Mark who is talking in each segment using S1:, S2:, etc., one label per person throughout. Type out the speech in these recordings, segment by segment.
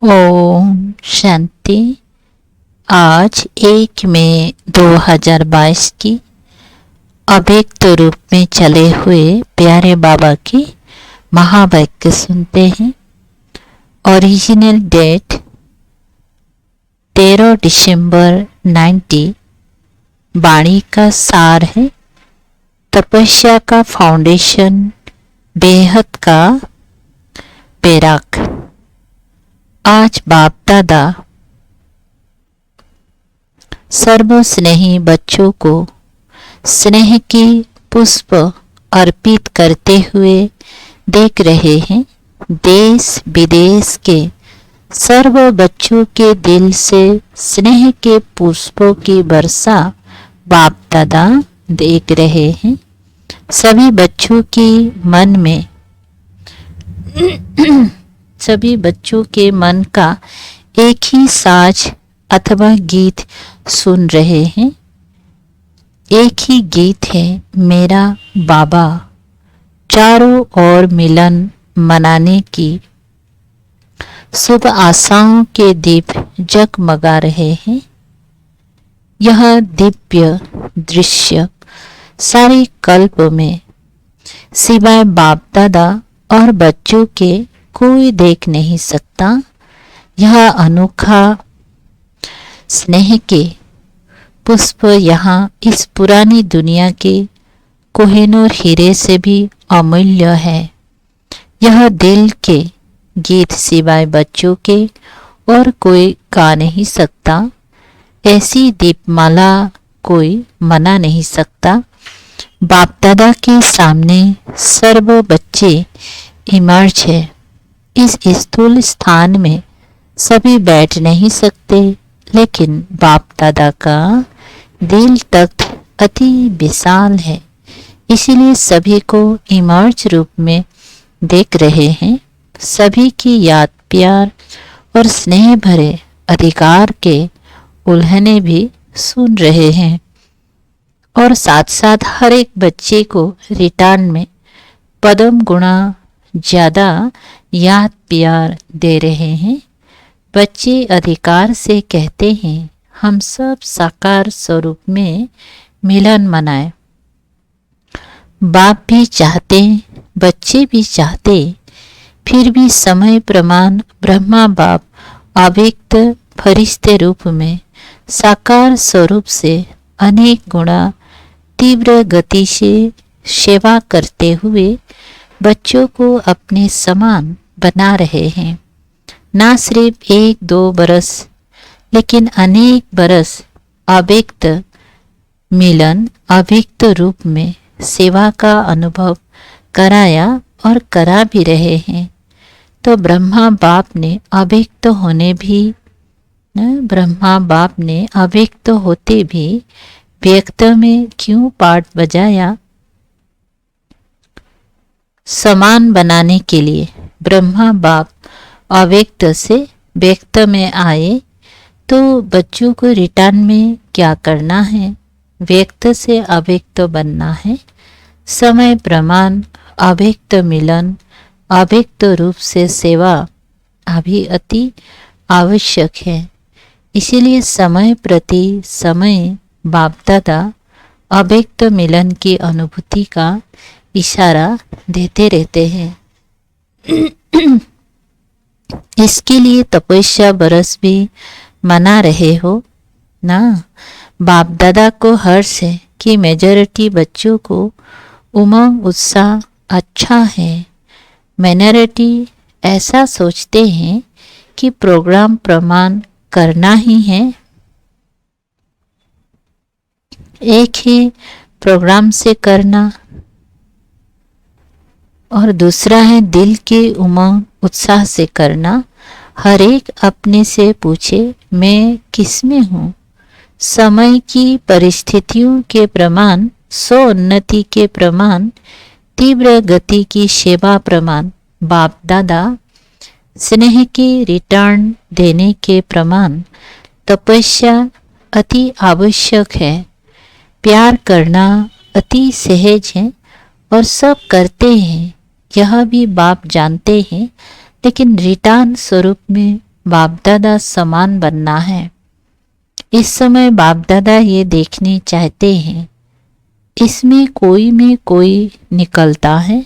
S1: ओम शांति। आज 1 मई 2022 की अव्यक्त रूप में चले हुए प्यारे बाबा की महावाक्य सुनते हैं। ओरिजिनल डेट 13 दिसंबर 90। वाणी का सार है, तपस्या का फाउंडेशन, बेहद का पैराक। आज बाप दादा सर्व स्नेही बच्चों को स्नेह की पुष्प अर्पित करते हुए देख रहे हैं। देश विदेश के सर्व बच्चों के दिल से स्नेह के पुष्पों की वर्षा बाप दादा देख रहे हैं। सभी बच्चों के मन में सभी बच्चों के मन का एक ही साज अथवा गीत सुन रहे हैं। एक ही गीत है, मेरा बाबा चारों ओर मिलन मनाने की शुभ आशाओं के दीप जगमगा रहे हैं। यह दिव्य दृश्य सारी कल्प में सिवाय बाप दादा और बच्चों के कोई देख नहीं सकता। यह अनोखा स्नेह के पुष्प यहाँ इस पुरानी दुनिया के कोहिनूर हीरे से भी अमूल्य है। यह दिल के गीत सिवाय बच्चों के और कोई गा नहीं सकता। ऐसी दीपमाला कोई मना नहीं सकता। बाप दादा के सामने सर्व बच्चे इमर्ज है। इस स्थूल स्थान में सभी बैठ नहीं सकते, लेकिन बाप दादा का दिल तख्त अति विशाल है, इसीलिए सभी को इमर्ज रूप में देख रहे हैं। सभी की याद, प्यार और स्नेह भरे अधिकार के उल्हने भी सुन रहे हैं और साथ साथ हर एक बच्चे को रिटर्न में पदम गुणा ज़्यादा याद प्यार दे रहे हैं। बच्चे अधिकार से कहते हैं, हम सब साकार स्वरूप में मिलन मनाएं। बाप भी चाहते, बच्चे भी चाहते, फिर भी समय प्रमाण ब्रह्मा बाप अव्यक्त फरिश्ते रूप में साकार स्वरूप से अनेक गुणा तीव्र गति से सेवा करते हुए बच्चों को अपने समान बना रहे हैं। ना सिर्फ 1-2 बरस, लेकिन अनेक बरस अव्यक्त मिलन अव्यक्त रूप में सेवा का अनुभव कराया और करा भी रहे हैं। तो ब्रह्मा बाप ने अव्यक्त होते भी व्यक्त में क्यों पाठ बजाया? समान बनाने के लिए। ब्रह्मा बाप अव्यक्त से व्यक्त में आए, तो बच्चों को रिटर्न में क्या करना है? व्यक्त से अव्यक्त बनना है। समय प्रमाण अव्यक्त मिलन अव्यक्त रूप से सेवा अभी अति आवश्यक है। इसीलिए समय प्रति समय बाप दादा अव्यक्त मिलन की अनुभूति का इशारा देते रहते हैं। इसके लिए तपस्या बरस भी मना रहे हो ना। बाप दादा को हर्ष है कि मेजॉरिटी बच्चों को उमंग उत्साह अच्छा है। माइनॉरिटी ऐसा सोचते हैं कि प्रोग्राम प्रमाण करना ही है। एक ही प्रोग्राम से करना और दूसरा है दिल के उमंग उत्साह से करना। हर एक अपने से पूछे, मैं किस में हूँ? समय की परिस्थितियों के प्रमाण, स्वोन्नति के प्रमाण, तीव्र गति की सेवा प्रमाण, बाप दादा स्नेह के रिटर्न देने के प्रमाण। तपस्या अति आवश्यक है। प्यार करना अति सहज है और सब करते हैं। यह भी बाप जानते हैं, लेकिन रिटर्न स्वरूप में बाप दादा समान बनना है। इस समय बाप दादा ये देखने चाहते हैं इसमें कोई में कोई निकलता है।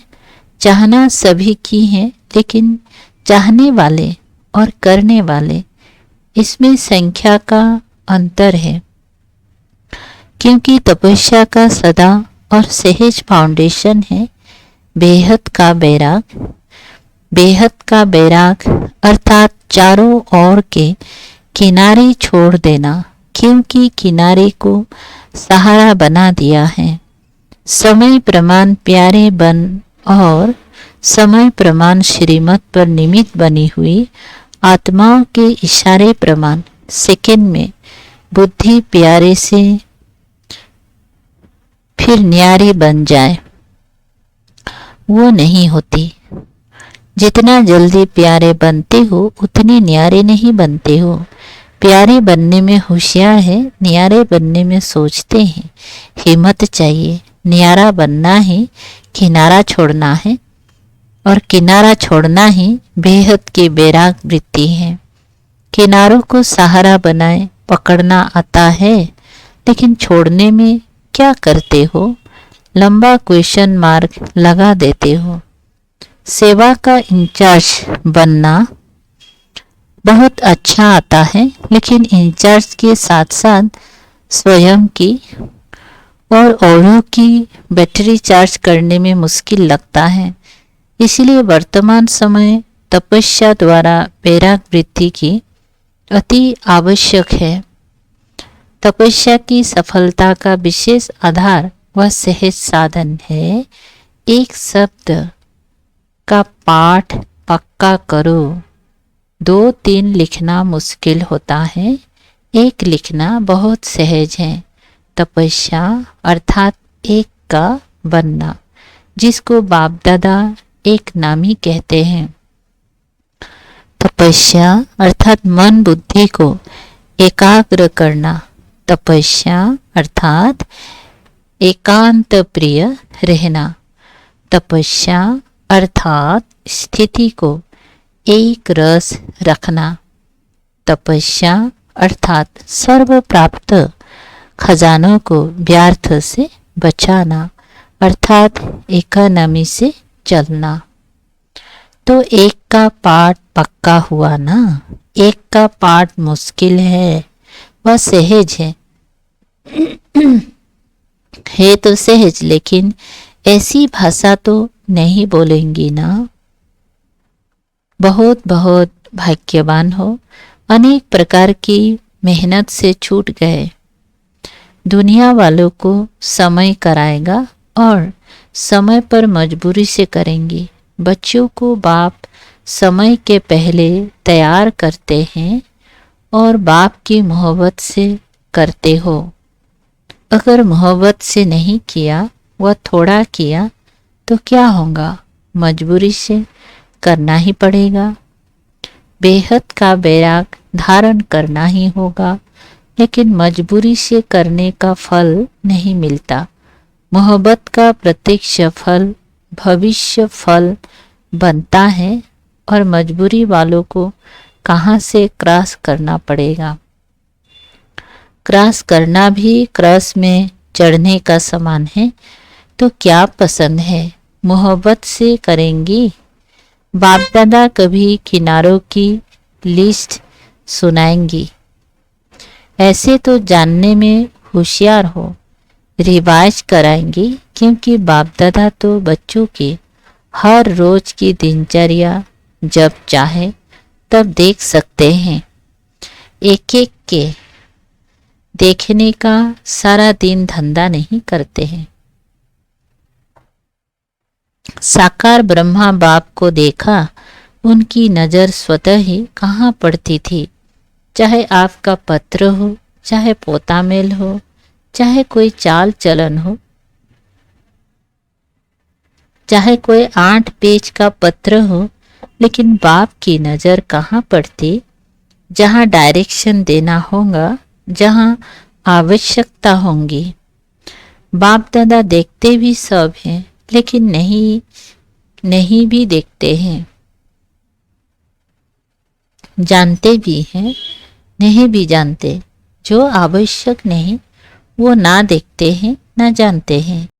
S1: चाहना सभी की है, लेकिन चाहने वाले और करने वाले इसमें संख्या का अंतर है। क्योंकि तपस्या का सदा और सहज फाउंडेशन है बेहद का बैराग। बेहद का बैराग अर्थात चारों ओर के किनारे छोड़ देना, क्योंकि किनारे को सहारा बना दिया है। समय प्रमाण प्यारे बन और समय प्रमाण श्रीमत पर निमित्त बनी हुई आत्माओं के इशारे प्रमाण सेकंड में बुद्धि प्यारे से फिर न्यारी बन जाए, वो नहीं होती। जितना जल्दी प्यारे बनते हो उतने न्यारे नहीं बनते हो। प्यारे बनने में होशियार है, न्यारे बनने में सोचते हैं। हिम्मत चाहिए। न्यारा बनना है, किनारा छोड़ना है, और किनारा छोड़ना ही बेहद की बैराग वृत्ति है। किनारों को सहारा बनाए पकड़ना आता है, लेकिन छोड़ने में क्या करते हो? लंबा क्वेश्चन मार्क लगा देते हो। सेवा का इंचार्ज बनना बहुत अच्छा आता है, लेकिन इंचार्ज के साथ साथ स्वयं की और औरों की बैटरी चार्ज करने में मुश्किल लगता है। इसलिए वर्तमान समय तपस्या द्वारा बैराग वृत्ति की अति आवश्यक है। तपस्या की सफलता का विशेष आधार व सहज साधन है। एक शब्द का पाठ पक्का करो। 2-3 लिखना मुश्किल होता है, एक लिखना बहुत सहज है। तपस्या अर्थात एक का बनना, जिसको बाप दादा एक नामी कहते हैं। तपस्या अर्थात मन बुद्धि को एकाग्र करना। तपस्या अर्थात एकांत प्रिय रहना। तपस्या अर्थात स्थिति को एक रस रखना। तपस्या अर्थात सर्व प्राप्त खजानों को व्यर्थ से बचाना, अर्थात इकोनॉमी से चलना। तो एक का पाठ पक्का हुआ ना। एक का पाठ मुश्किल है, वह सहज है। है तो सहज, लेकिन ऐसी भाषा तो नहीं बोलेंगी ना। बहुत बहुत भाग्यवान हो, अनेक प्रकार की मेहनत से छूट गए। दुनिया वालों को समय कराएगा और समय पर मजबूरी से करेंगी। बच्चों को बाप समय के पहले तैयार करते हैं और बाप की मोहब्बत से करते हो। अगर मोहब्बत से नहीं किया, वह थोड़ा किया, तो क्या होगा? मजबूरी से करना ही पड़ेगा। बेहद का बैराग धारण करना ही होगा, लेकिन मजबूरी से करने का फल नहीं मिलता। मोहब्बत का प्रत्यक्ष फल भविष्य फल बनता है, और मजबूरी वालों को कहाँ से क्रॉस करना पड़ेगा। क्रॉस करना भी क्रॉस में चढ़ने का समान है। तो क्या पसंद है? मोहब्बत से करेंगी। बाप दादा कभी किनारों की लिस्ट सुनाएंगी। ऐसे तो जानने में होशियार हो। रिवाज कराएंगी, क्योंकि बाप दादा तो बच्चों की हर रोज की दिनचर्या जब चाहे तब देख सकते हैं। एक एक के देखने का सारा दिन धंधा नहीं करते हैं। साकार ब्रह्मा बाप को देखा, उनकी नज़र स्वतः ही कहाँ पड़ती थी। चाहे आपका पत्र हो, चाहे पोता मेल हो, चाहे कोई चाल चलन हो, चाहे कोई 8 पेज का पत्र हो, लेकिन बाप की नज़र कहाँ पड़ती? जहाँ डायरेक्शन देना होगा, जहाँ आवश्यकता होंगी। बाप दादा देखते भी सब हैं, लेकिन नहीं भी देखते हैं। जानते भी हैं, नहीं भी जानते। जो आवश्यक नहीं वो ना देखते हैं, ना जानते हैं।